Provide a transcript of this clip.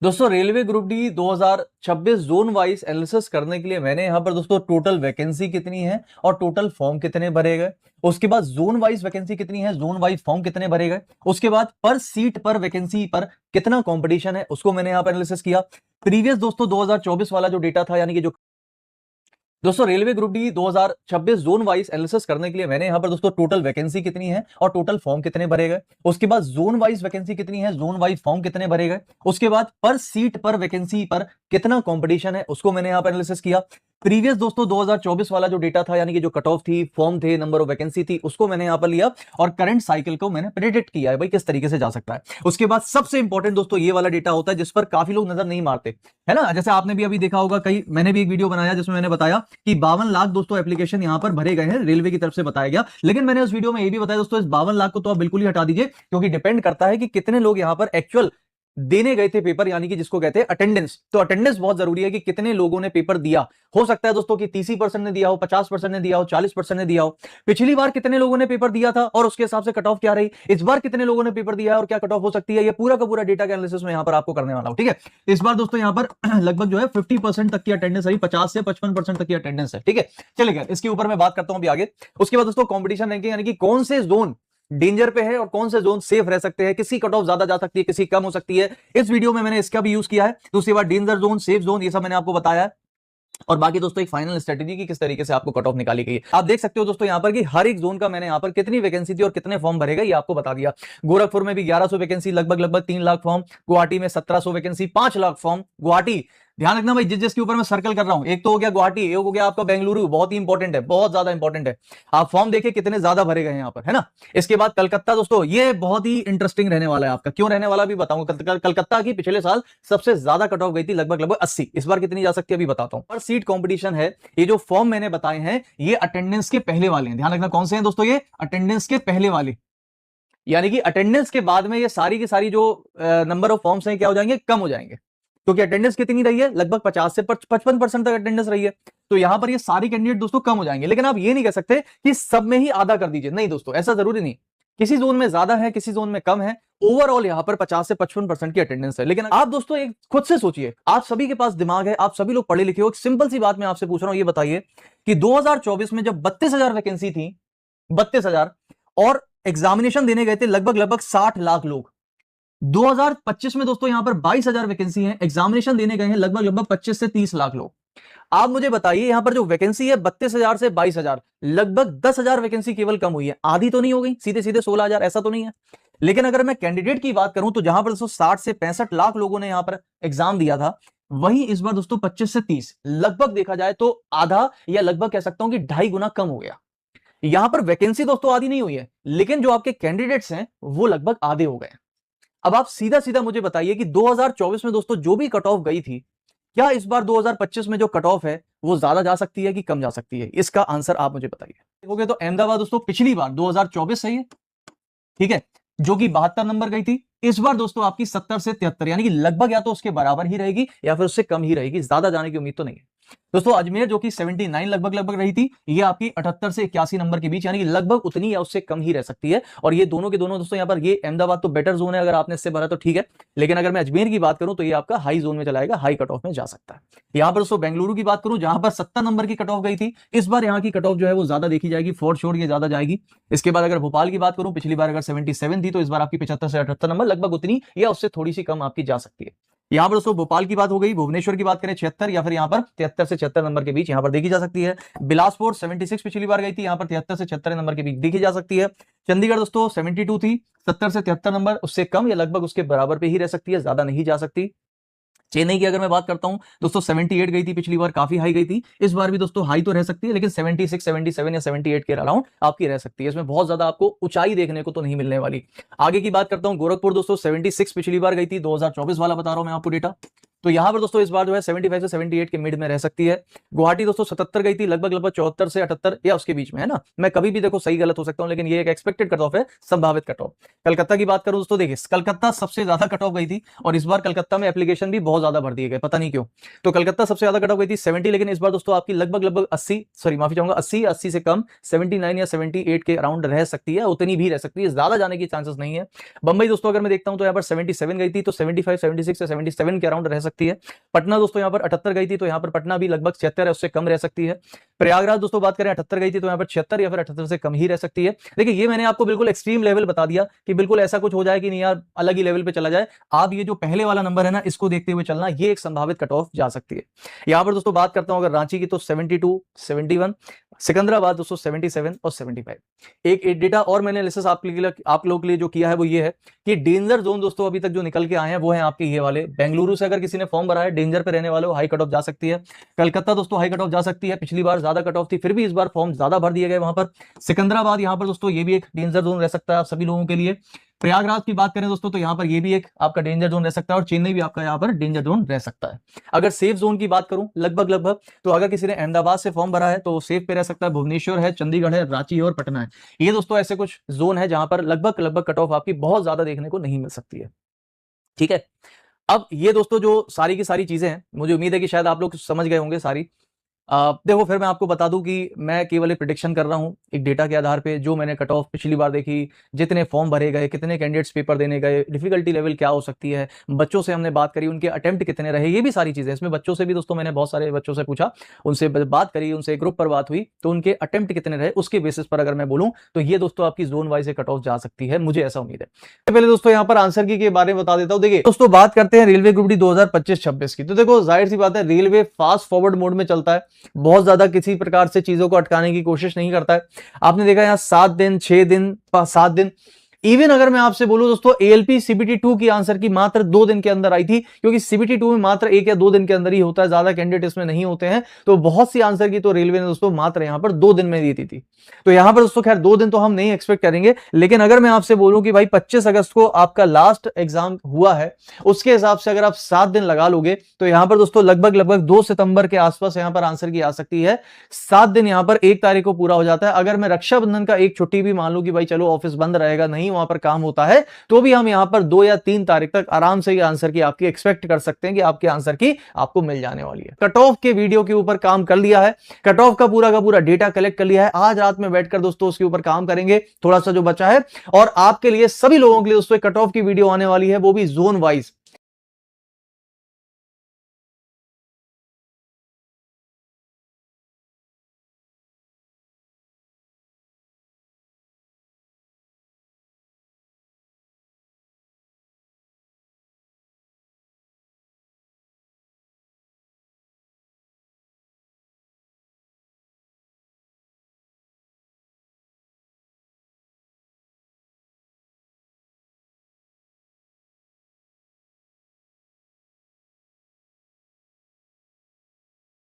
दोस्तों railway group D 2026 zone wise analysis करने के लिए मैंने यहां पर दोस्तों टोटल वैकेंसी कितनी है और टोटल फॉर्म कितने भरे गए, उसके बाद जोन वाइज वैकेंसी कितनी है, जोन वाइज फॉर्म कितने भरे गए, उसके बाद पर सीट पर वैकेंसी पर कितना कंपटीशन है उसको मैंने यहां पर एनालिसिस किया। प्रीवियस दोस्तों 2024 वाला जो डेटा था, यानी कि जो दोस्तों railway group D 2026 zone wise analysis करने के लिए मैंने यहां पर दोस्तों टोटल वैकेंसी कितनी है और टोटल फॉर्म कितने भरे गए, उसके बाद जोन वाइज वैकेंसी कितनी है, जोन वाइज फॉर्म कितने भरे गए, उसके बाद पर सीट पर वैकेंसी पर कितना कंपटीशन है उसको मैंने यहां पर एनालिसिस किया। प्रीवियस दोस्तों 2024 वाला जो डेटा था, यानी कि जो कट ऑफ थी, फॉर्म थे, नंबर ऑफ वैकेंसी थी, उसको मैंने यहां पर लिया और करंट साइकिल को मैंने प्रेडिक्ट किया है भाई किस तरीके से जा सकता है। उसके बाद सबसे इंपॉर्टेंट दोस्तों ये वाला डेटा होता है जिस पर काफी लोग नजर नहीं मारते, है ना। जैसे आपने भी अभी देखा होगा, कई मैंने भी एक वीडियो बनाया जिसमें मैंने बताया कि 52 लाख दोस्तों एप्लीकेशन यहां पर भरे गए हैं, रेलवे की तरफ से बताया गया। लेकिन मैंने उस वीडियो में ये भी बताया दोस्तों, इस 52 लाख को तो आप बिल्कुल ही हटा दीजिए, क्योंकि डिपेंड करता है कि कितने लोग यहां पर एक्चुअल देने गए थे पेपर, यानी कि जिसको कहते हैं अटेंडेंस। तो अटेंडेंस बहुत जरूरी है कि कितने लोगों ने पेपर दिया। हो सकता है दोस्तों कि 30% ने दिया हो, 50% ने दिया हो, 40% ने दिया हो। पिछली बार कितने लोगों ने पेपर दिया था और उसके हिसाब से कट ऑफ क्या रही, इस बार कितने लोगों ने पेपर दिया है और क्या कट ऑफ हो सकती है, ये पूरा का पूरा डेटा का एनालिसिस मैं यहां पर आपको करने वाला हूं। ठीक है, इस बार दोस्तों यहां पर लगभग जो है 50% तक की अटेंडेंस रही, 50 से 55% तक की अटेंडेंस है। ठीक है, चलेगा, इसके ऊपर मैं बात करता हूं अभी आगे। उसके बाद दोस्तों कॉम्पिटिशन रैंकिंग, यानी कि कौन से जोन डेंजर पे है और कौन से जोन सेफ रह सकते हैं, किसी कट ऑफ ज्यादा जा सकती है, किसी कम हो सकती है। इस वीडियो में मैंने इसका भी यूज किया है। दूसरी बात डेंजर जोन, सेफ जोन, ये सब मैंने आपको बताया है। और बाकी दोस्तों एक फाइनल स्ट्रेटेजी की किस तरीके से आपको कट ऑफ निकाली गई है। आप देख सकते हो दोस्तों यहां पर कि हर एक जोन का मैंने यहां पर कितनी वैकेंसी थी और कितने फॉर्म भरेगा ये आपको बता दिया। गोरखपुर में भी 1100 वैकेंसी, लगभग 3 लाख फॉर्म। गुवाहाटी में 1700 वैकेंसी, 5 लाख फॉर्म। गुवाहाटी, ध्यान रखना भाई, जिस जिसके ऊपर मैं सर्कल कर रहा हूं, एक तो हो गया गुवाहाटी, एक हो गया आपका बेंगलुरु, बहुत ही इंपॉर्टेंट है, बहुत ज्यादा इंपॉर्टेंट है। आप फॉर्म देखिए कितने ज्यादा भरे गए यहां पर, है ना। इसके बाद कलकत्ता दोस्तों, ये बहुत ही इंटरेस्टिंग रहने वाला है आपका, क्यों रहने वाला भी बताऊंगा। कलकत्ता की पिछले साल सबसे ज्यादा कट ऑफ गई थी, लगभग 80। इस बार कितनी जा सकती है अभी बताता हूं। पर सीट कॉम्पिटिशन है, ये जो फॉर्म मैंने बताए हैं ये अटेंडेंस के पहले वाले हैं। ध्यान रखना कौन से हैं दोस्तों, ये अटेंडेंस के पहले वाले, यानी कि अटेंडेंस के बाद में ये सारी की सारी जो नंबर ऑफ फॉर्म्स हैं क्या हो जाएंगे, कम हो जाएंगे। क्योंकि अटेंडेंस कितनी रही है, लगभग 50 से 55% तक अटेंडेंस रही है। तो यहां पर ये सारी कैंडिडेट दोस्तों कम हो जाएंगे। लेकिन आप ये नहीं कह सकते कि सब में ही आधा कर दीजिए, नहीं दोस्तों, ऐसा जरूरी नहीं। किसी जोन में ज्यादा है, किसी जोन में कम है। ओवरऑल यहां पर 50 से 55% की अटेंडेंस है। लेकिन आप दोस्तों एक खुद से सोचिए, आप सभी के पास दिमाग है, आप सभी लोग पढ़े लिखे हो। एक सिंपल सी बात मैं आपसे पूछ रहा हूं, ये बताइए कि 2024 में जब 32,000 वैकेंसी थी, 32,000, और एग्जामिनेशन देने गए थे लगभग 60 लाख लोग। 2025 में दोस्तों यहां पर 22,000 वैकेंसी है, एग्जामिनेशन देने गए हैं लगभग 25 से 30 लाख लोग। आप मुझे बताइए यहां पर जो वैकेंसी है 32,000 से 22,000, लगभग 10,000 वैकेंसी केवल कम हुई है। आधी तो नहीं हो गई, सीधे सीधे 16,000, ऐसा तो नहीं है। लेकिन अगर मैं कैंडिडेट की बात करूं तो जहां पर दोस्तों 60 से 65 लाख लोगों ने यहां पर एग्जाम दिया था, वहीं इस बार दोस्तों 25 से 30, लगभग देखा जाए तो आधा, या लगभग कह सकता हूं कि 2.5 गुना कम हो गया। यहां पर वैकेंसी दोस्तों आधी नहीं हुई है, लेकिन जो आपके कैंडिडेट्स हैं वो लगभग आधे हो गए। अब आप सीधा सीधा मुझे बताइए कि 2024 में दोस्तों जो भी कट ऑफ गई थी, क्या इस बार 2025 में जो कट ऑफ है वो ज्यादा जा सकती है कि कम जा सकती है? इसका आंसर आप मुझे बताइए। देखोगे तो अहमदाबाद दोस्तों पिछली बार 2024 सही है, ठीक है, जो कि 72 नंबर गई थी। इस बार दोस्तों आपकी 70 से 73, यानी कि लगभग या तो उसके बराबर ही रहेगी या फिर उससे कम ही रहेगी, ज्यादा जाने की उम्मीद तो नहीं है। दोस्तों अजमेर जो कि 79 लगभग रही थी, ये आपकी 78 से 81 नंबर के बीच, यानी कि लगभग उतनी या उससे कम ही रह सकती है। और ये दोनों के दोनों दोस्तों यहां पर, ये अहमदाबाद तो बेटर जोन है, अगर आपने इससे भरा तो ठीक है। लेकिन अगर मैं अजमेर की बात करूं तो ये आपका हाई जोन में चलाएगा, हाई कट ऑफ में जा सकता है। यहां पर दोस्तों बेंगलुरु की बात करूं, जहां पर 70 नंबर की कट ऑफ गई थी, इस बार यहां की कट ऑफ जो है वो ज्यादा देखी जाएगी, फॉर श्योर ये ज्यादा जाएगी। इसके बाद अगर भोपाल की बात करूं, पिछली बार अगर 77 थी, तो इस बार आपकी 75 से 78 नंबर, लगभग उतनी या उससे थोड़ी सी कम आपकी जा सकती है। यहां पर दोस्तों भोपाल की बात हो गई। भुवनेश्वर की बात करें 76, या फिर यहां पर 73 से 76 नंबर के बीच यहां पर देखी जा सकती है। बिलासपुर 76 पिछली बार गई थी, यहां पर 73 से 76 नंबर के बीच देखी जा सकती है। चंडीगढ़ दोस्तों 72 थी, 70 से 73 नंबर, उससे कम या लगभग उसके बराबर पे ही रह सकती है, ज्यादा नहीं जा सकती। चेन्नई की अगर मैं बात करता हूं दोस्तों 78 गई थी पिछली बार, काफी हाई गई थी। इस बार भी दोस्तों हाई तो रह सकती है, लेकिन 76, 77 या 78 के अराउंड आपकी रह सकती है। इसमें बहुत ज्यादा आपको ऊंचाई देखने को तो नहीं मिलने वाली। आगे की बात करता हूं गोरखपुर दोस्तों 76 पिछली बार गई थी, 2024 वाला बता रहा हूं मैं आपको डेटा। तो यहां पर दोस्तों इस बार जो है 75 से 78 के मिड में रह सकती है। गुवाहाटी दोस्तों 77 गई थी, लगभग 74 से 78 या उसके बीच में, है ना। मैं कभी भी देखो सही गलत हो सकता हूं, लेकिन ये एक एक्सपेक्टेड कट ऑफ है, संभावित कट ऑफ। कलकत्ता की बात करूं दोस्तों, देखिए कलकत्ता सबसे ज्यादा कट ऑफ गई थी, और इस बार कलकत्ता में एप्लीकेशन भी बहुत ज्यादा भर दिए गए, पता नहीं क्यों। तो कलकत्ता सबसे ज्यादा कट ऑफ गई थी 70, लेकिन इस बार दोस्तों आपकी लगभग 80, सॉरी माफी चाहूंगा, 80 से कम 79 या 78 के अराउंड रह सकती है, उतनी भी रह सकती है, ज्यादा जाने की चांसेस नहीं है। बंबई दोस्तों अगर मैं देखता हूं तो यहाँ पर 77 गई थी, तो 75, 76 या 77 के अराउंड रह सकती है। पटना दोस्तों यहाँ पर 78 गई थी, तो यहाँ पर पटना भी लगभग 76 है, उससे कम रह सकती है। प्रयागराज दोस्तों बात करें 78 गई थी, तो यहाँ पर 76 या फिर 78 से कम ही रह सकती है। देखिए ये मैंने आपको बिल्कुल एक्सट्रीम लेवल बता दिया कि बिल्कुल ऐसा कुछ हो जाए कि नहीं यार अलग ही लेवल पे चला जाए। आप ये जो पहले वाला नंबर है ना, इसको देखते हुए चलना, ये एक संभावित कट ऑफ जा सकती है। यहां पर दोस्तों बात करता हूं अगर रांची की, तो 72, 71, सिकंदराबाद दोस्तों 77 और 75। एक डेटा और मैंने एनालिसिस आप लोगों के लिए जो किया है वो ये है कि डेंजर जोन दोस्तों अभी तक जो निकल के आए हैं वो है आपके ये वाले। बेंगलुरु से अगर किसी ने फॉर्म भरा है, डेंजर पे रहने वाले हो, हाई कट ऑफ जा सकती है। कलकत्ता दोस्तों हाई कट ऑफ जा सकती है, पिछली बार ज्यादा कट ऑफ थी, फिर भी इस बार फॉर्म ज्यादा भर दिए गए वहां पर। सिकंदराबाद यहां पर दोस्तों ये भी एक डेंजर जोन रह सकता है आप सभी लोगों के लिए। प्रयागराज की बात करें दोस्तों, तो यहां पर ये भी एक आपका डेंजर जोन रह सकता है, और चेन्नई भी आपका यहां पर डेंजर जोन रह सकता है। अगर सेफ जोन की बात करूं, लगभग तो अगर किसी ने अहमदाबाद से फॉर्म भरा है तो सेफ पे रह सकता है, भुवनेश्वर है, चंडीगढ़ है, रांची है और पटना है। ये दोस्तों ऐसे कुछ जोन है जहां पर लगभग कट ऑफ आपकी बहुत ज्यादा देखने को नहीं मिल सकती है। ठीक है, अब ये दोस्तों जो सारी की सारी चीजें हैं, मुझे उम्मीद है कि शायद आप लोग समझ गए होंगे सारी। देखो फिर मैं आपको बता दूं कि मैं केवल एक प्रिडिक्शन कर रहा हूं एक डेटा के आधार पे, जो मैंने कट ऑफ पिछली बार देखी, जितने फॉर्म भरे गए, कितने कैंडिडेट्स पेपर देने गए, डिफिकल्टी लेवल क्या हो सकती है, बच्चों से हमने बात करी, उनके अटेम्प्ट कितने रहे, ये भी सारी चीजें। इसमें बच्चों से भी दोस्तों मैंने बहुत सारे बच्चों से पूछा, उनसे बात करी, उनसे ग्रुप पर बात हुई, तो उनके अटेम्प्ट कितने रहे उसके बेसिस पर अगर मैं बोलूं तो ये दोस्तों आपकी जोन वाइज कट ऑफ जा सकती है, मुझे ऐसा उम्मीद है। पहले दोस्तों यहाँ पर आंसर की के बारे में बता देता हूं। देखिए दोस्तों बात करते हैं रेलवे ग्रुप डी 2025-26 की, तो देखो जाहिर सी बात है रेलवे फास्ट फॉरवर्ड मोड में चलता है, बहुत ज्यादा किसी प्रकार से चीजों को अटकाने की कोशिश नहीं करता है। आपने देखा यहां 7 दिन, 6 दिन, 7 दिन, इवन अगर मैं आपसे बोलूं दोस्तों एएलपी सीबीटी 2 की आंसर की मात्र 2 दिन के अंदर आई थी, क्योंकि सीबीटी 2 में मात्र 1 या 2 दिन के अंदर ही होता है, ज्यादा कैंडिडेट इसमें नहीं होते हैं, तो बहुत सी आंसर की तो रेलवे ने दोस्तों मात्र यहां पर 2 दिन में दी थी। तो यहां पर दोस्तों खैर 2 दिन तो हम नहीं एक्सपेक्ट करेंगे, लेकिन अगर मैं आपसे बोलूं कि भाई 25 अगस्त को आपका लास्ट एग्जाम हुआ है, उसके हिसाब से अगर आप 7 दिन लगा लोगे तो यहां पर दोस्तों लगभग 2 सितंबर के आसपास यहां पर आंसर की आ सकती है। 7 दिन यहां पर 1 तारीख को पूरा हो जाता है। अगर मैं रक्षाबंधन का एक छुट्टी भी मान लूं कि भाई चलो ऑफिस बंद रहेगा, नहीं वहां पर काम होता है, तो भी हम यहां पर 2 या 3 तारीख तक आराम से आंसर की आपकी एक्सपेक्ट कर सकते हैं कि आपके आंसर की आपको मिल जाने वाली है। कट ऑफ के वीडियो के ऊपर काम कर लिया है, कट ऑफ का पूरा डेटा कलेक्ट कर लिया है, आज रात में बैठकर दोस्तों उसके ऊपर काम करेंगे, थोड़ा सा जो बचा है, और आपके लिए सभी लोगों के लिए दोस्तों कट ऑफ की वीडियो आने वाली है, वो भी जोन वाइज।